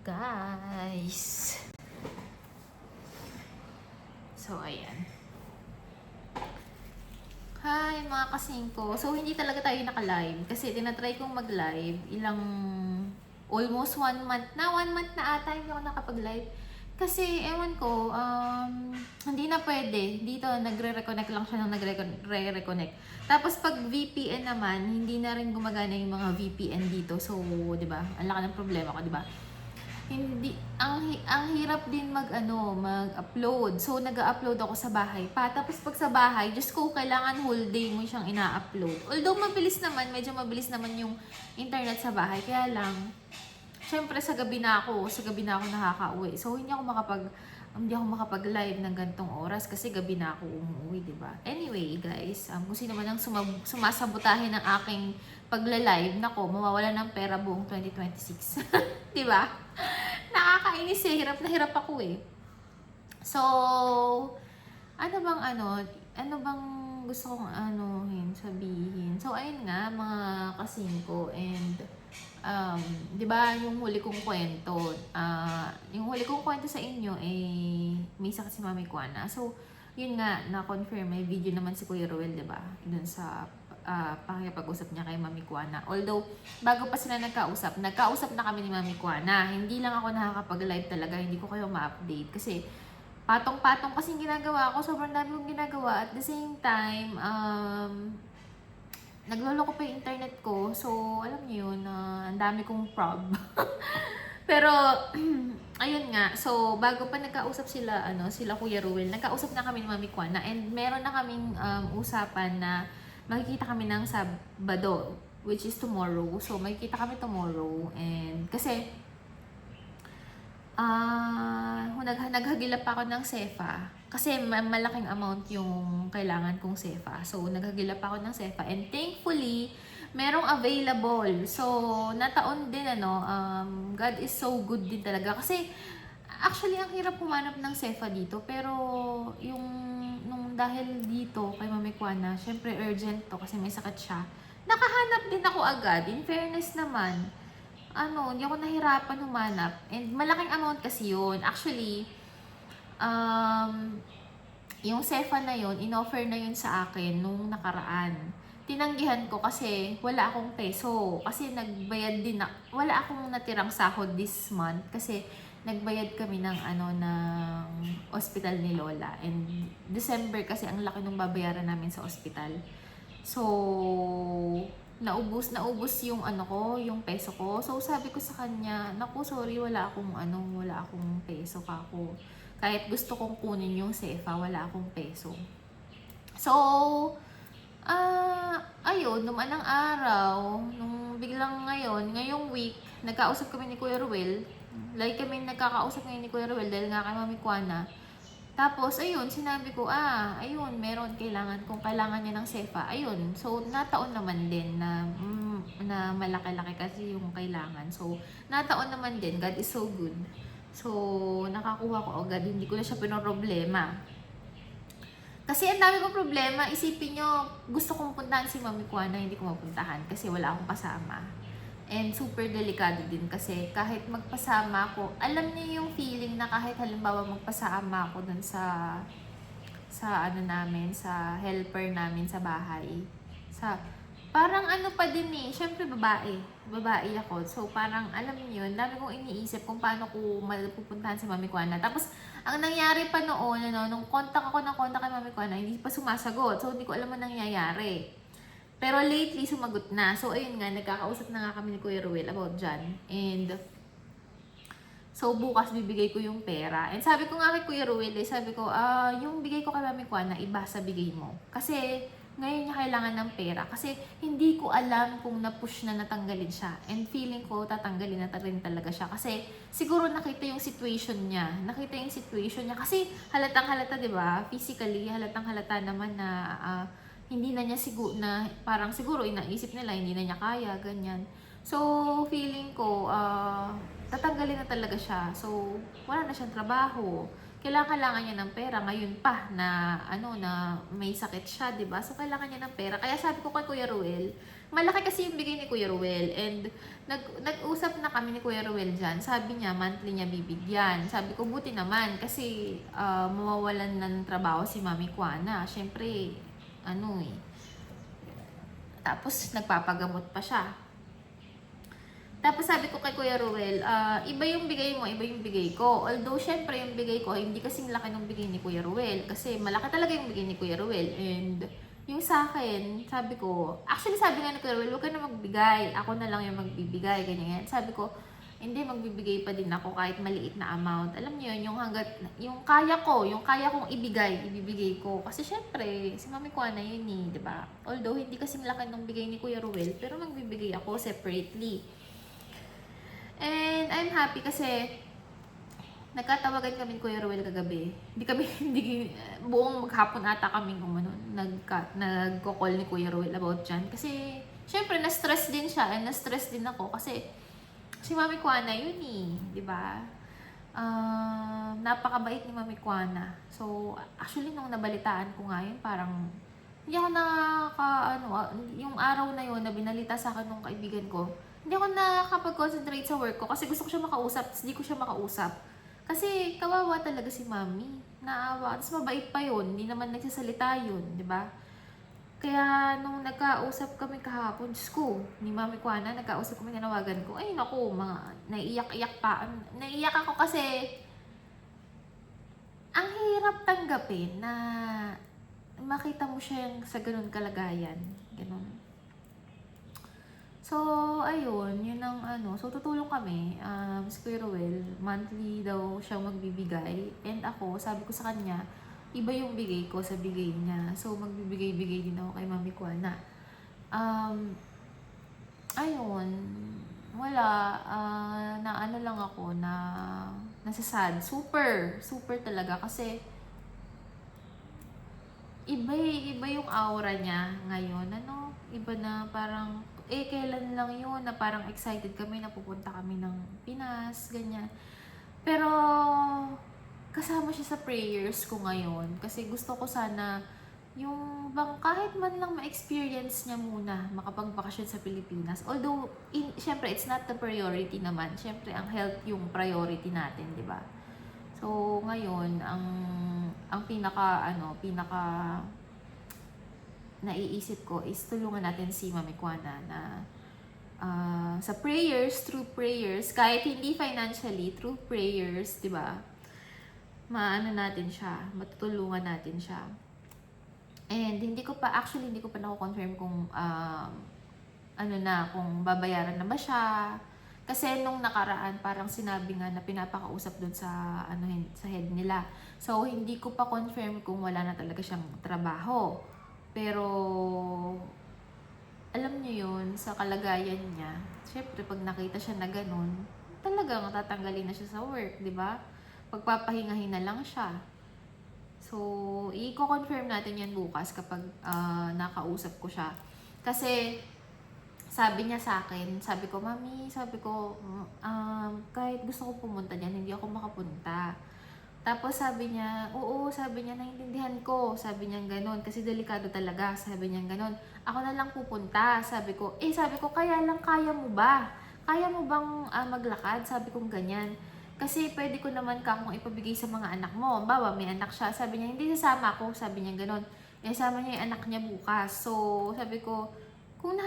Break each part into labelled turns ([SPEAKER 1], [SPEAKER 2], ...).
[SPEAKER 1] guys. So, ayan. Hi, mga kasingko. So, hindi talaga tayo naka-live. Kasi tinatry kong mag-live. Almost 1 month na. 1 month na ata hindi ako nakapag-live. Kasi, ewan ko, hindi na pwede. Dito, nagre-reconnect lang siya ng nagre-reconnect. Tapos, pag VPN naman, hindi na rin gumagana yung mga VPN dito. So, di ba? Ang laki ng problema ko, di ba? Hindi ang hirap din mag-upload. So nag-upload ako sa bahay pa. Tapos pag sa bahay, just ko kailangan whole day mo siyang ina-upload. Although medyo mabilis naman yung internet sa bahay. Kaya lang syempre sa gabi na ako nakakauwi. So hindi ako makapag-live ng gantong oras kasi gabi na ako umuwi, 'di ba? Anyway, guys, kung sino man ang sumasabotahin ng aking pagla-live, nako, mawawala ng pera buong 2026. 'Di ba? Nakakainis eh, hirap na hirap ako eh. So, ano bang gusto kong sabihin. So, ayun nga, mga kasingko, and, di ba, yung huli kong kwento sa inyo, may sakit si Mami Kuana. So, yun nga, na-confirm, may video naman si Kuya Ruel, di ba, dun sa pakikipag-usap niya kay Mami Kuana. Although, bago pa sila nagkausap na kami ni Mami Kuana. Hindi lang ako nakakapag-live talaga, hindi ko kayo ma-update. Kasi, patong-patong kasi ginagawa ko, sobrang dami kong ginagawa. At the same time, nagloloko pa yung internet ko. So, alam niyo yun, ang dami kong prob. Pero, ayun nga. So, bago pa nagkausap sila Kuya Ruel, nagkausap na kami ni Mami Kuana. And meron na kaming usapan na makikita kami ng Sabado, which is tomorrow. So, makikita kami tomorrow. And, kasi, naghagilap ako ng SEFA. Kasi malaking amount yung kailangan kong SEFA. So, naghagilap ako ng SEFA. And thankfully, merong available. So, nataon din, God is so good din talaga. Kasi, actually, ang hirap humanap ng SEFA dito. Pero, dahil dito, kay Mami Kuana, syempre urgent to kasi may sakit siya. Nakahanap din ako agad. In fairness naman, hindi ako nahirapan humanap. And malaking amount kasi yun. Actually, yung SEFA na yun, in-offer na yun sa akin nung nakaraan. Tinanggihan ko kasi wala akong peso. Kasi wala akong natirang sahod this month. Kasi nagbayad kami ng hospital ni Lola. And December kasi ang laki ng babayaran namin sa hospital. So, naubos yung yung peso ko. So, sabi ko sa kanya, naku, sorry, wala akong peso kako. Kahit gusto kong kunin yung SEFA, wala akong peso. So, ayun, nung araw, nung biglang ngayong week, nagkausap kami ni Kuya Ruel. Like kami nagkakausap ngayon ni Kuya Ruel dahil nga kay Mami Kuana. Tapos, ayun, sinabi ko, ayun, kailangan niya ng SEFA. Ayun, so, nataon naman din na malaki-laki kasi yung kailangan. So, nataon naman din, God is so good. So, nakakuha ko agad, hindi ko na siya pinoproblema. Kasi ang dami kong problema, isipin nyo, gusto kong puntahan si Mami Kuana, hindi ko mapuntahan kasi wala akong kasama. And super delikado din kasi kahit magpasama ako, alam niyo yung feeling na kahit halimbawa magpasama ako dun sa helper namin sa bahay. Parang pa din syempre babae ako. So parang alam niyo yun, dami kong iniisip kung paano ko mapupuntahan si Mami Kuana. Tapos ang nangyari pa noon, nung contact kay Mami Kuana, hindi pa sumasagot. So hindi ko alam ang nangyayari. Pero lately, sumagot na. So, ayun nga, nagkakausap na nga kami ni Kuya Ruel about dyan. And, so, bukas bibigay ko yung pera. And sabi ko nga kay Kuya Ruel, sabi ko, yung bigay ko kay Mami Kuana, iba sa bigay mo. Kasi, ngayon niya kailangan ng pera. Kasi, hindi ko alam kung na-push na natanggalin siya. And feeling ko, tatanggalin na rin talaga siya. Kasi, siguro nakita yung situation niya. Kasi, halatang-halata, diba? Physically, halatang-halata naman na, hindi na niya siguro inaisip nila, hindi na niya kaya, ganyan. So, feeling ko, tatanggalin na talaga siya. So, wala na siyang trabaho. kailangan niya ng pera ngayon pa na na may sakit siya, 'di ba? So kailangan niya ng pera. Kaya sabi ko kay Kuya Ruel, malaki kasi yung bigay ni Kuya Ruel, and nag-usap na kami ni Kuya Ruel diyan. Sabi niya monthly niya bibigyan. Sabi ko buti naman kasi mawawalan na ng trabaho si Mami Kuana. Syempre tapos nagpapagamot pa siya. Tapos sabi ko kay Kuya Ruel, iba yung bigay mo, iba yung bigay ko. Although, syempre, yung bigay ko, hindi kasing laki ng bigay ni Kuya Ruel. Kasi malaki talaga yung bigay ni Kuya Ruel. And yung sa akin, sabi ko, actually sabi nga ni Kuya Ruel, huwag ka na magbigay. Ako na lang yung magbibigay, ganyan. Sabi ko, hindi, magbibigay pa din ako kahit maliit na amount. Alam niyo yun, yung kaya kong ibibigay ko. Kasi syempre, si Mami Kuana yun di ba? Although, hindi kasing laki ng bigay ni Kuya Ruel, pero magbibigay ako separately. And I'm happy kasi nagkatawagan kami ni Kuya Ruel kagabi. Buong maghapon ata kami nagko-call ni Kuya Ruel about dyan. Kasi, syempre, na-stress din siya and na-stress din ako kasi si Mami Kuana yun di ba? Napakabait ni Mami Kuana. So, actually, nung nabalitaan ko nga yun, parang hindi ako yung araw na yun na binalita sa akin ng kaibigan ko, hindi ako nakakapag-concentrate sa work ko kasi gusto ko siya makausap, tapos hindi ko siya makausap. Kasi kawawa talaga si Mami. Naawa. Tapos mabait pa yun. Hindi naman nagsasalita yun, di ba? Kaya nung nagkausap kami kahapon, Diyos ko, ni Mami Kuana, nagkausap kami, nanawagan ko, ay naku, naiiyak-iyak pa. Naiiyak ako kasi ang hirap tanggapin na makita mo siya sa ganun kalagayan. Ganun. So, ayun, yun ang So, tutulong kami. Si Kuya Ruel, monthly daw siyang magbibigay. And ako, sabi ko sa kanya, iba yung bigay ko sa bigay niya. So, magbibigay-bigay din ako kay Mami Kuana. Ayun, wala. Na lang ako na nasasad. Super talaga. Kasi, iba yung aura niya ngayon. Iba na parang, kailan lang yun na parang excited kami na pupunta kami ng Pinas, ganyan. Pero, kasama siya sa prayers ko ngayon. Kasi gusto ko sana, yung bang kahit man lang ma-experience niya muna, makapagbakasyon sa Pilipinas. Although, syempre, it's not the priority naman. Syempre, ang health yung priority natin, di ba? So, ngayon, ang pinaka naiisip ko is tulungan natin si Mami Kuana na sa prayers, through prayers, kahit hindi financially, through prayers, di ba? Natin siya, matutulungan natin siya. And hindi ko pa na-confirm kung kung babayaran na ba siya. Kasi nung nakaraan, parang sinabi nga na pinapakausap dun sa sa head nila. So, hindi ko pa confirm kung wala na talaga siyang trabaho. Pero, alam niyo yun, sa kalagayan niya, syempre, pag nakita siya na ganun, talagang tatanggalin na siya sa work, di ba? Pagpapahingahin na lang siya. So, i-confirm natin yan bukas kapag nakausap ko siya. Kasi, sabi niya sa akin, sabi ko, Mami, kahit gusto ko pumunta dyan, hindi ako makapunta. Tapos sabi niya, naiintindihan ko. Sabi niya gano'n, kasi delikado talaga. Sabi niya gano'n, ako na lang pupunta. Sabi ko, kaya lang, kaya mo ba? Kaya mo bang maglakad? Sabi ko ganyan. Kasi pwede ko naman akong ipabigay sa mga anak mo. Bawa, may anak siya. Sabi niya, hindi sasama ako. Sabi niya gano'n. Sama niya yung anak niya bukas. So, sabi ko, kung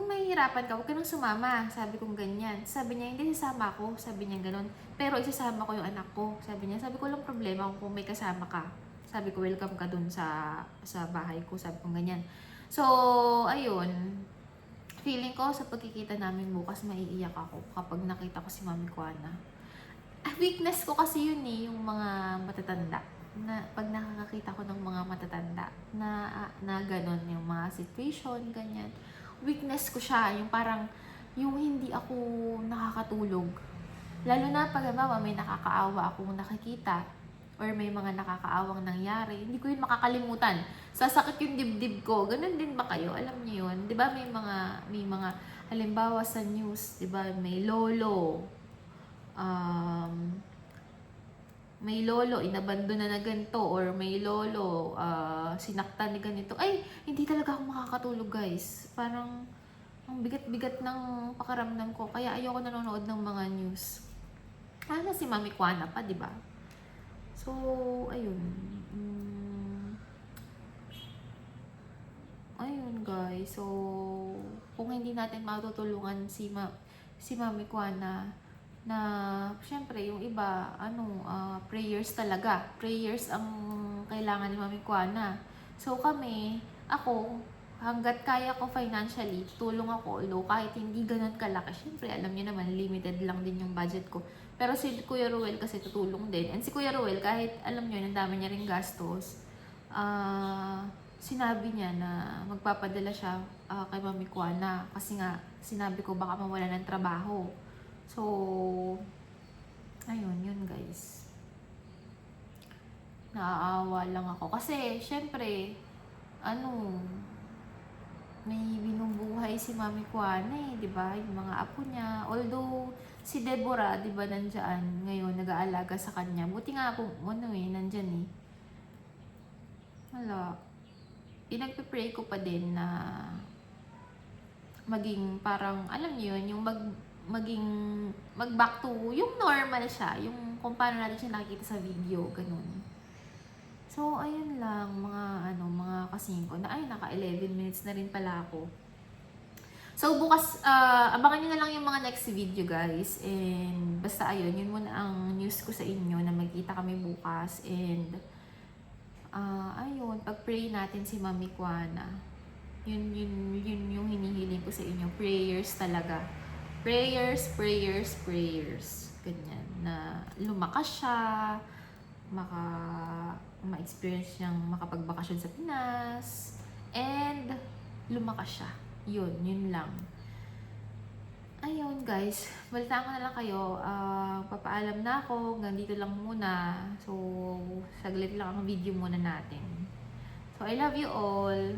[SPEAKER 1] mahihirapan ka, huwag ka nang sumama. Sabi kong ganyan. Sabi niya, hindi sasama ako. Sabi niya ganun. Pero isasama ko yung anak ko. Sabi niya, sabi ko lang problema kung may kasama ka. Sabi ko, welcome ka dun sa bahay ko. Sabi kong ganyan. So, ayun. Feeling ko sa pagkikita namin bukas, maiiyak ako kapag nakita ko si Mami Kuana. Weakness ko kasi yun yung mga matatanda. Na pag nakakakita ko ng mga matatanda na gano'n yung mga situation, ganyan, weakness ko siya, yung parang yung hindi ako nakakatulog, lalo na pag may nakakaawa akong nakikita or may mga nakakaawang nangyari, hindi ko yun makakalimutan, sasakit yung dibdib ko. Ganun din ba kayo? Alam niyo yun, di ba? May mga halimbawa sa news, di ba, may lolo, may lolo, inabandon na ganito, or may lolo, sinaktan ni ganito. Ay, hindi talaga ako makakatulog, guys. Parang, ang bigat-bigat ng pakaramdam ko. Kaya ayoko nanonood ng mga news. Ano si Mami Kwana pa, di ba? So, ayun. Ayun, guys. So, kung hindi natin matutulungan si Mami Kwana, na syempre yung iba prayers talaga, prayers ang kailangan ni Mami Kwana. So ako hangga't kaya ko financially, tulong ako, although kahit hindi ganun kalaki, syempre alam niyo naman limited lang din yung budget ko, pero si Kuya Ruel kasi tutulong din, and si Kuya Ruel kahit alam niyo ang dami niya ring gastos, sinabi niya na magpapadala siya kay Mami Kwana kasi nga sinabi ko baka mawala ng trabaho. So, ayun, yun guys. Naaawa lang ako. Kasi, syempre, may binubuhay si Mami Kwana eh, di ba? Yung mga apo niya. Although, si Deborah, di ba, nandyan ngayon, nag-aalaga sa kanya. Buti nga ako, nandyan eh. Wala. Pinagpipray ko pa din na maging parang, alam niyo yun, yung mag back to yung normal siya, yung kung paano natin siya nakikita sa video, ganun. So, ayun lang, mga kasingko na, ay, naka 11 minutes na rin pala ako. So, bukas, abangan nyo na lang yung mga next video, guys. And, basta ayun, yun muna ang news ko sa inyo na magkita kami bukas. And, ayun, pag-pray natin si Mami Kwana. Yun yung hinihiling ko sa inyo. Prayers talaga. Prayers. Ganyan. Na lumakas siya, ma-experience niyang makapagbakasyon sa Pinas, and lumakas siya. Yun lang. Ayun guys, balitaan ko na lang kayo. Papaalam na ako, hanggang dito lang muna. So, saglit lang ang video muna natin. So, I love you all.